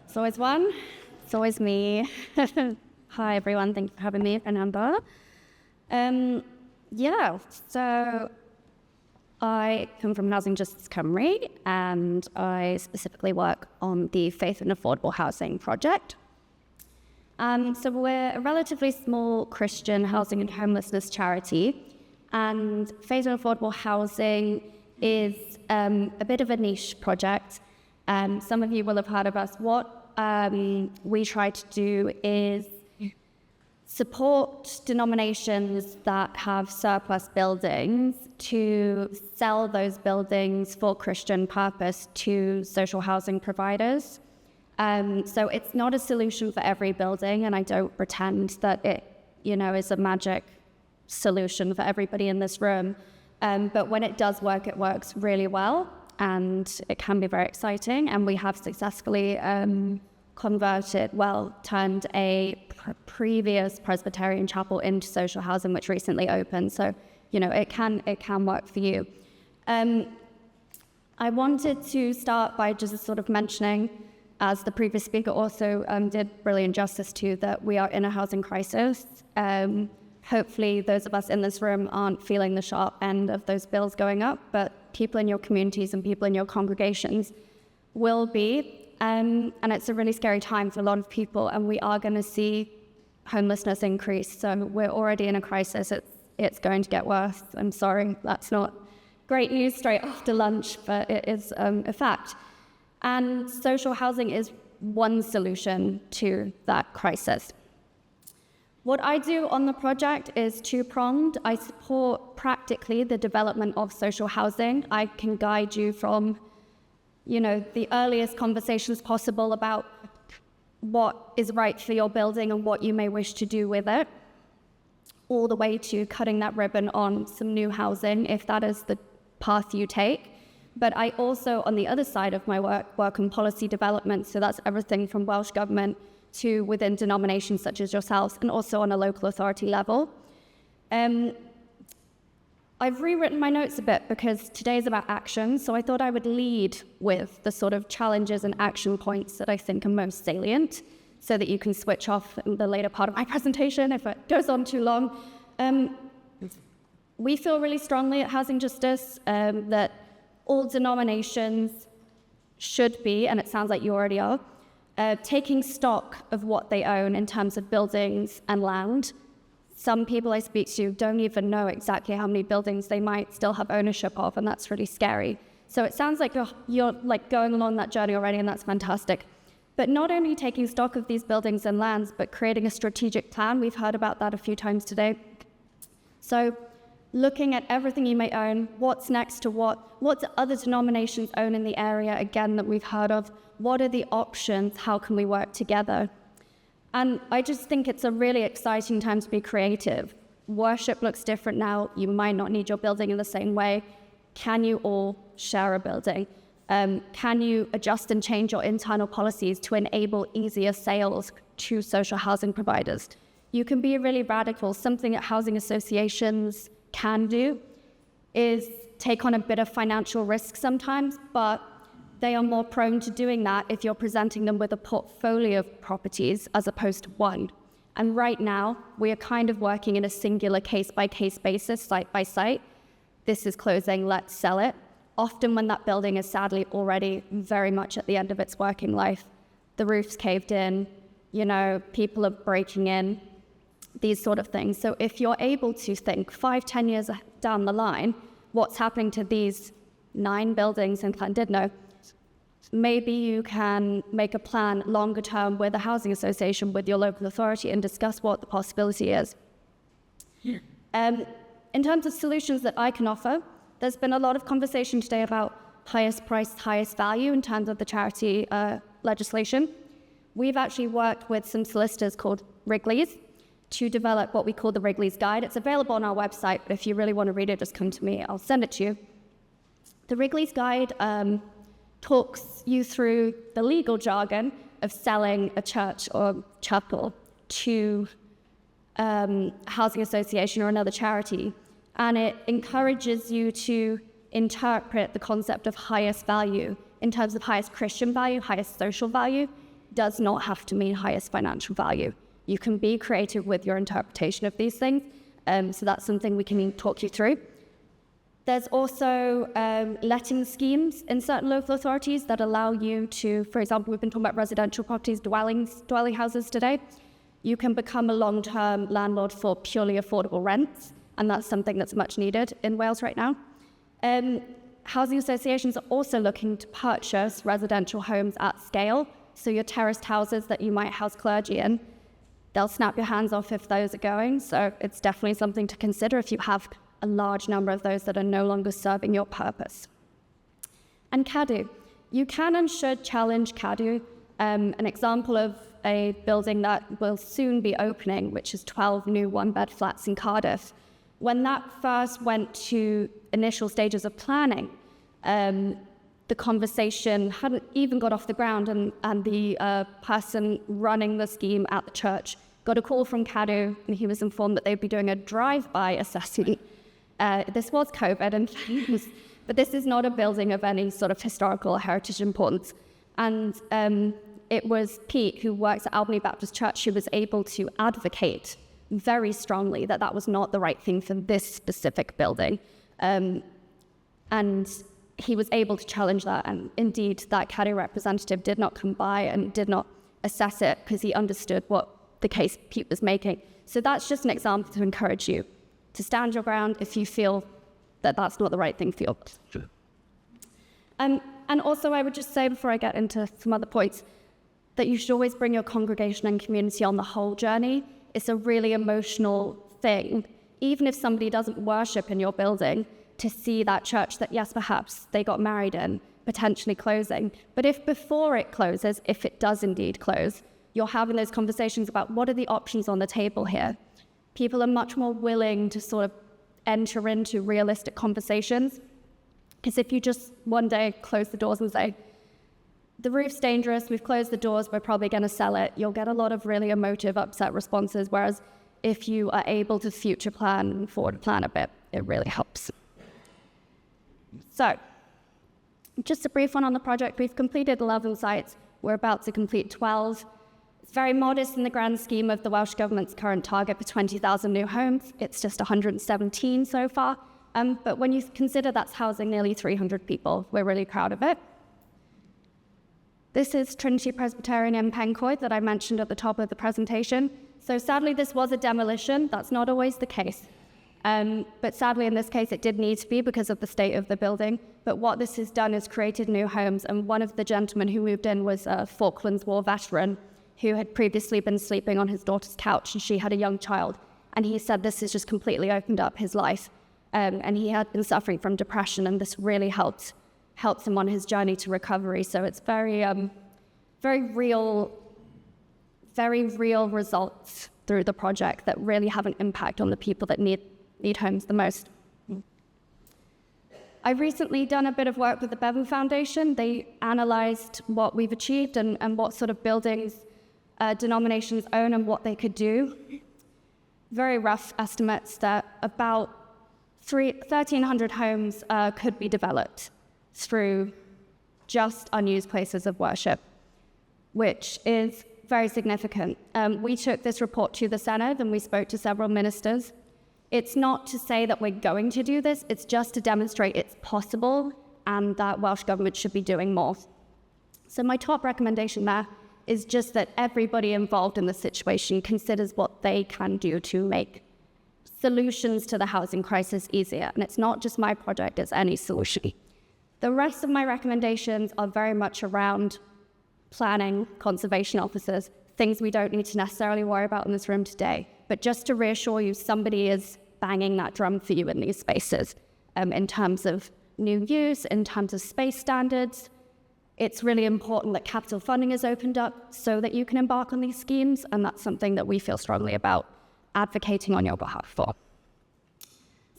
It's always one. It's always me. Hi, everyone. Thank you for having me, Fernanda. So I come from Housing Justice Cymru, and I specifically work on the Faith and Affordable Housing project. So we're a relatively small Christian housing and homelessness charity, and Faith and Affordable Housing is a bit of a niche project. Some of you will have heard of us. What we try to do is support denominations that have surplus buildings to sell those buildings for Christian purpose to social housing providers. So it's not a solution for every building, and I don't pretend that it, is a magic solution for everybody in this room. But when it does work, it works really well, and it can be very exciting. And we have successfully turned a previous Presbyterian chapel into social housing, which recently opened. So, it can work for you. I wanted to start by just sort of mentioning, as the previous speaker also did brilliant justice to, that we are in a housing crisis. Hopefully those of us in this room aren't feeling the sharp end of those bills going up, but people in your communities and people in your congregations will be. And it's a really scary time for a lot of people, and we are going to see homelessness increase. So we're already in a crisis. It's going to get worse. I'm sorry, that's not great news straight after lunch, but it is a fact. And social housing is one solution to that crisis. What I do on the project is two-pronged. I support practically the development of social housing. I can guide you from the earliest conversations possible about what is right for your building and what you may wish to do with it, all the way to cutting that ribbon on some new housing, if that is the path you take. But I also, on the other side of my work on policy development, so that's everything from Welsh Government to within denominations such as yourselves, and also on a local authority level. I've rewritten my notes a bit because today is about action, so I thought I would lead with the sort of challenges and action points that I think are most salient, so that you can switch off in the later part of my presentation if it goes on too long. We feel really strongly at Housing Justice that all denominations should be, and it sounds like you already are, taking stock of what they own in terms of buildings and land. Some people I speak to don't even know exactly how many buildings they might still have ownership of, and that's really scary. So it sounds like you're like going along that journey already, and that's fantastic. But not only taking stock of these buildings and lands, but creating a strategic plan. We've heard about that a few times today. So looking at everything you may own, what's next to what do other denominations own in the area, again, that we've heard of, what are the options, how can we work together? And I just think it's a really exciting time to be creative. Worship looks different now. You might not need your building in the same way. Can you all share a building? Can you adjust and change your internal policies to enable easier sales to social housing providers? You can be really radical. Something that housing associations can do is take on a bit of financial risk sometimes, but they are more prone to doing that if you're presenting them with a portfolio of properties as opposed to one. And right now, we are kind of working in a singular case-by-case basis, site by site. This is closing, let's sell it. Often when that building is sadly already very much at the end of its working life, the roof's caved in, people are breaking in, these sort of things. So if you're able to think 5-10 years down the line, what's happening to these 9 buildings in Llandudno, maybe you can make a plan longer term with a housing association, with your local authority, and discuss what the possibility is. In terms of solutions that I can offer, there's been a lot of conversation today about highest price, highest value in terms of the charity legislation. We've actually worked with some solicitors called Wrigley's to develop what we call the Wrigley's Guide. It's available on our website, but if you really want to read it, just come to me. I'll send it to you. The Wrigley's Guide talks you through the legal jargon of selling a church or chapel to a housing association or another charity. And it encourages you to interpret the concept of highest value in terms of highest Christian value, highest social value. does not have to mean highest financial value. You can be creative with your interpretation of these things. So that's something we can talk you through. There's also letting schemes in certain local authorities that allow you to, for example, we've been talking about residential properties, dwelling houses today. You can become a long-term landlord for purely affordable rents, and that's something that's much needed in Wales right now. Housing associations are also looking to purchase residential homes at scale. So your terraced houses that you might house clergy in, they'll snap your hands off if those are going. So it's definitely something to consider if you have a large number of those that are no longer serving your purpose. And CADU. You can and should challenge CADU. An example of a building that will soon be opening, which is 12 new one-bed flats in Cardiff. When that first went to initial stages of planning, the conversation hadn't even got off the ground, and the person running the scheme at the church got a call from CADU, and he was informed that they'd be doing a drive-by assessment. This was COVID, but this is not a building of any sort of historical or heritage importance. And it was Pete, who works at Albany Baptist Church, who was able to advocate very strongly that that was not the right thing for this specific building. And he was able to challenge that, and indeed that CADU representative did not come by and did not assess it because he understood what the case Pete was making. So that's just an example to encourage you to stand your ground if you feel that that's not the right thing for you. Sure. And also I would just say, before I get into some other points, that you should always bring your congregation and community on the whole journey. It's a really emotional thing, even if somebody doesn't worship in your building, to see that church that, yes, perhaps they got married in, potentially closing. But if before it closes, if it does indeed close, you're having those conversations about what are the options on the table here. People are much more willing to sort of enter into realistic conversations. Because if you just one day close the doors and say, the roof's dangerous, we've closed the doors, we're probably going to sell it, you'll get a lot of really emotive, upset responses. Whereas if you are able to future plan and forward plan a bit, it really helps. So, just a brief one on the project. We've completed 11 sites. We're about to complete 12. It's very modest in the grand scheme of the Welsh Government's current target for 20,000 new homes. It's just 117 so far. But when you consider that's housing nearly 300 people, we're really proud of it. This is Trinity Presbyterian in Pencoed that I mentioned at the top of the presentation. So sadly, this was a demolition. That's not always the case. But sadly, in this case, it did need to be because of the state of the building. But what this has done is created new homes. And one of the gentlemen who moved in was a Falklands War veteran who had previously been sleeping on his daughter's couch, and she had a young child. And he said this has just completely opened up his life. And he had been suffering from depression, and this really helped him on his journey to recovery. So it's very real results through the project that really have an impact on the people that need homes the most. I've recently done a bit of work with the Bevan Foundation. They analysed what we've achieved and what sort of buildings denominations own and what they could do. Very rough estimates that about 1,300 homes could be developed through just unused places of worship, which is very significant. We took this report to the Senedd and we spoke to several ministers. It's not to say that we're going to do this, it's just to demonstrate it's possible and that Welsh Government should be doing more. So my top recommendation there is just that everybody involved in the situation considers what they can do to make solutions to the housing crisis easier. And it's not just my project, it's any solution. The rest of my recommendations are very much around planning, conservation officers, things we don't need to necessarily worry about in this room today. But just to reassure you, somebody is banging that drum for you in these spaces in terms of new use, in terms of space standards. It's really important that capital funding is opened up so that you can embark on these schemes, and that's something that we feel strongly about advocating on your behalf for.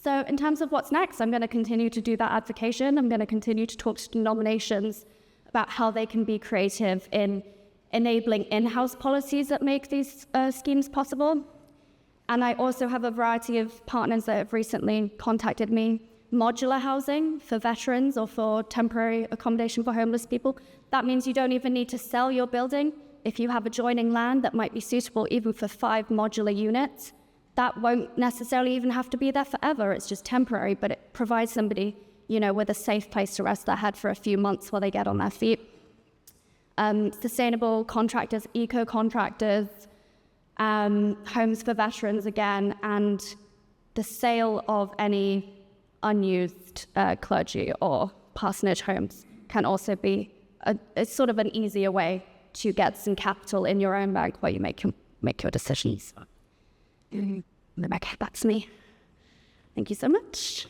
So in terms of what's next, I'm going to continue to do that advocation. I'm going to continue to talk to denominations about how they can be creative in enabling in-house policies that make these schemes possible. And I also have a variety of partners that have recently contacted me. Modular housing for veterans or for temporary accommodation for homeless people. That means you don't even need to sell your building. If you have adjoining land that might be suitable even for 5 modular units, that won't necessarily even have to be there forever. It's just temporary, but it provides somebody, with a safe place to rest their head for a few months while they get on their feet. Sustainable contractors, eco-contractors, homes for veterans again, and the sale of any unused clergy or parsonage homes can also be a sort of an easier way to get some capital in your own bank while you make your decisions. Rebecca, that's me. Thank you so much.